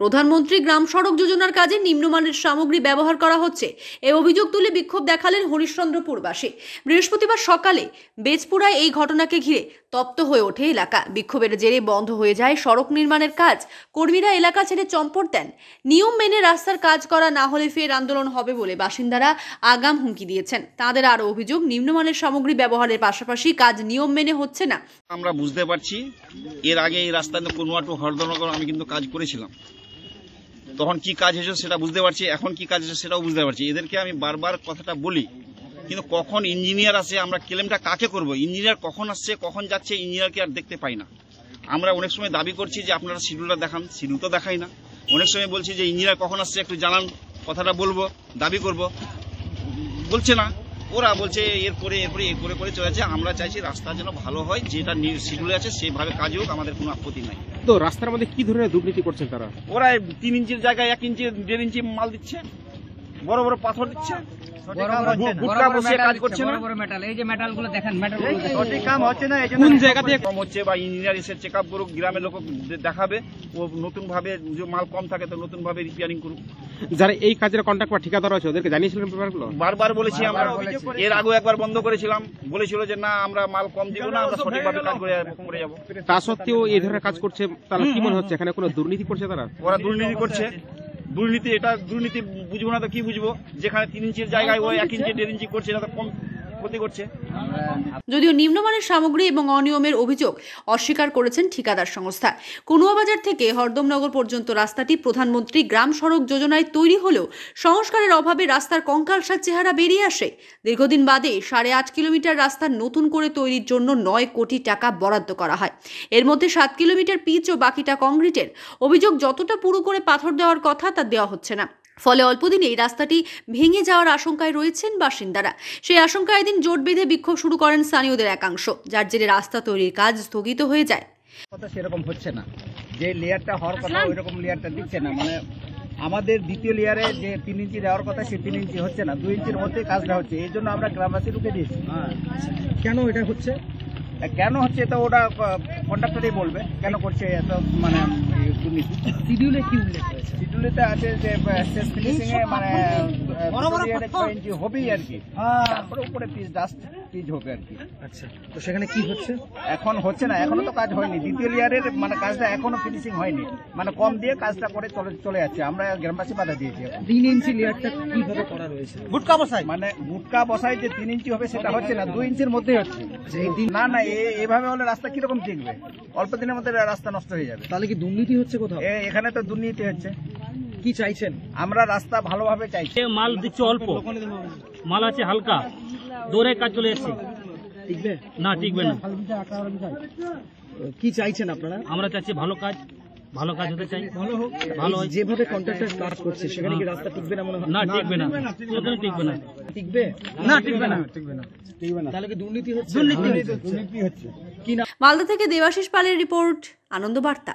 প্রধানমন্ত্রী গ্রাম সড়ক যোজনার কাজে নিম্নমানের সামগ্রী ব্যবহার করা হচ্ছে এই অভিযোগ তুলে বিক্ষোভ দেখালেন হরিশ্চন্দ্রপুরবাসী। বৃহস্পতিবার সকালে বেজপুরায় এই ঘটনাকে ঘিরে তপ্ত হয়ে ওঠে এলাকা। বিক্ষোভের জেরে বন্ধ হয়ে যায় সড়ক নির্মাণের কাজ। কর্মীরা এলাকা ছেড়ে চম্পট দেন। নিয়ম মেনে রাস্তার কাজ করা না হলে ফের আন্দোলন হবে বলে বাসিন্দারা আগাম হুমকি দিয়েছেন। তাদের আরও অভিযোগ, নিম্নমানের সামগ্রী ব্যবহারের পাশাপাশি কাজ নিয়ম মেনে হচ্ছে না। আমরা বুঝতে পারছি, এর আগে এই রাস্তাতে কুনুয়া টু হরদনগর আমি কিন্তু কাজ করেছিলাম, তখন কি কাজ হয়েছে সেটা বুঝতে পারছি, এখন কি কাজ হয়েছে সেটাও বুঝতে পারছি। এদেরকে আমি বারবার কথাটা বলি, কিন্তু কখন ইঞ্জিনিয়ার আসে, আমরা ক্লেমটা কাকে করব? ইঞ্জিনিয়ার কখন আসছে কখন যাচ্ছে, ইঞ্জিনিয়ারকে আর দেখতে পাই না। আমরা অনেক সময় দাবি করছি যে আপনারা শিডিউলটা দেখান, শিডিউল তো দেখাই না। অনেক সময় বলছি যে ইঞ্জিনিয়ার কখন আসছে একটু জানান, কথাটা বলবো, দাবি করব, বলছে না। ওরা বলছে এরপরে করে চলে যাচ্ছে। আমরা চাইছি রাস্তা যেন ভালো হয়, যেটা শিডিউলে আছে সেভাবে কাজ হোক, আমাদের কোনো আপত্তি নাই। তো রাস্তার মধ্যে কি ধরনের দুর্নীতি করছেন তারা? ওরা 3 ইঞ্চির জায়গায় 1 ইঞ্চি 1.5 ইঞ্চি মাল দিচ্ছে, বড় বড় পাথর দিচ্ছে, গুটকা বসিয়ে কাজ করছে না। এই যে মেটালগুলো দেখেন, সঠিক কাম হচ্ছে না। এই জন্য কোন জায়গা থেকে কম হচ্ছে, বা ইঞ্জিনিয়ার এসে চেক আপ করুক, গ্রামের লোক দেখাবে, ও নতুন ভাবে যে মাল কম থাকে তো নতুন ভাবে রিপেয়ারিং করুক। যারা এই কাজের কন্ট্রাক্ট বা ঠিকাদার আছে ওদেরকে জানিয়েছিলেন ব্যাপারগুলো? বারবার বলেছি আমরা, এর আগে একবার বন্ধ করেছিলাম, বলেছিল যে না আমরা মাল কম দিব না, আমরা সঠিকভাবে কাজ করে যাবো। তা সত্ত্বেও এই ধরনের কাজ করছে, তাহলে কি মনে হচ্ছে এখানে কোনো দুর্নীতি করছে তারা? ওরা দুর্নীতি করছে। দুর্নীতি, এটা দুর্নীতি বুঝবো না তো কি বুঝবো? যেখানে 3 ইঞ্চির জায়গায় ওই 1 ইঞ্চি 1.5 ইঞ্চি করছে, এটা তো কম ক্ষতি করছে। যদিও নিম্নমানের সামগ্রী এবং অনিয়মের অভিযোগ অস্বীকার করেছেন ঠিকাদার সংস্থা। কুনুয়াবাজার থেকে হরদমনগর পর্যন্ত রাস্তাটি প্রধানমন্ত্রী গ্রাম সড়ক যোজনায় তৈরি হলেও সংস্কারের অভাবে রাস্তার কঙ্কালসার চেহারা বেরিয়ে আসে। দীর্ঘদিন বাদে 8.5 কিলোমিটার রাস্তা নতুন করে তৈরির জন্য 9 কোটি টাকা বরাদ্দ করা হয়। এর মধ্যে 7 কিলোমিটার পিচ ও বাকিটা কংক্রিটের। অভিযোগ, যতটা পুরো করে পাথর দেওয়ার কথা তা দেওয়া হচ্ছে না। ফলে অল্পদিনেই রাস্তাটি ভেঙে যাওয়ার আশঙ্কায় রয়েছেন বাসিন্দারা। সেই আশঙ্কায় এদিন জোট বেঁধে বিক্ষোভ শুরু করেন স্থানীয়দের একাংশ, যার জেরে রাস্তা তৈরির কাজ স্থগিত হয়ে যায়। সেরকম হচ্ছে না, যে লেয়ারটা হওয়ার কথা ওই রকম লেয়ারটা দিচ্ছে না। মানে আমাদের দ্বিতীয় লেয়ারে যে 3 ইঞ্চি দেওয়ার কথা সেই 3 ইঞ্চি হচ্ছে না, 2 ইঞ্চির মধ্যে কাজটা হচ্ছে। এই জন্য আমরা গ্রামবাসী রুখে দিয়েছি। কেন এটা হচ্ছে? কেন হচ্ছে এটা ওটা কন্ট্রাক্টরই বলবে কেন করছে এত, মানে শিডিউলে কি উল্লেখ হয়েছে? শিডিউলেতে আছে যে শেষ ফিনিশিং এ মানে 6 ইঞ্চি হবেই আর কি, তারপরে উপরে পিচ ডাস্ট পিচ হবে আর কি। আচ্ছা, তো সেখানে কি হচ্ছে? এখন হচ্ছে না, এখনো তো কাজ হয়নি। দ্বিতীয় লেয়ারের মানে কাজটা এখনো ফিনিশিং হয়নি, মানে কম দিয়ে কাজটা করে চলে যাচ্ছে। আমরা গ্রামবাসী বাধা দিয়েছি। 3 ইঞ্চি লেয়ারটা কিভাবে করা রয়েছে? গুটকা বসাই, মানে গুটকা বসাই যে 3 ইঞ্চি হবে সেটা হচ্ছে না, 2 ইঞ্চির মধ্যেই হচ্ছে। না না, এভাবে হলে রাস্তা কিরকম টিকবে? অল্প দিনের মধ্যে রাস্তা নষ্ট হয়ে যাবে। তাহলে কি দুর্নীতি হচ্ছে কোথাও? এখানে তো দুর্নীতি হচ্ছে। কি চাইছেন? আমরা রাস্তা ভালোভাবে চাইছি। মাল দিচ্ছে অল্প, মাল আছে হালকা, দৌড়ে কাজ চলে যাচ্ছে। টিকবে না, টিকবে না। কি চাইছেন আপনারা? আমরা চাচ্ছি ভালো কাজ হতে চাই, ভালো হয়। যেভাবে কন্ট্রাক্টর কাজ করছে সেখানে কি রাস্তা টিকবে না মনে হয়? না, টিকবে না, টিকবে না। টিকবে না, টিকবে না, টিকবে না। তাহলে কি দুর্নীতি হচ্ছে? দুর্নীতি হচ্ছে। কি না? মালদা থেকে দেবাশিস পালের রিপোর্ট, আনন্দ বার্তা।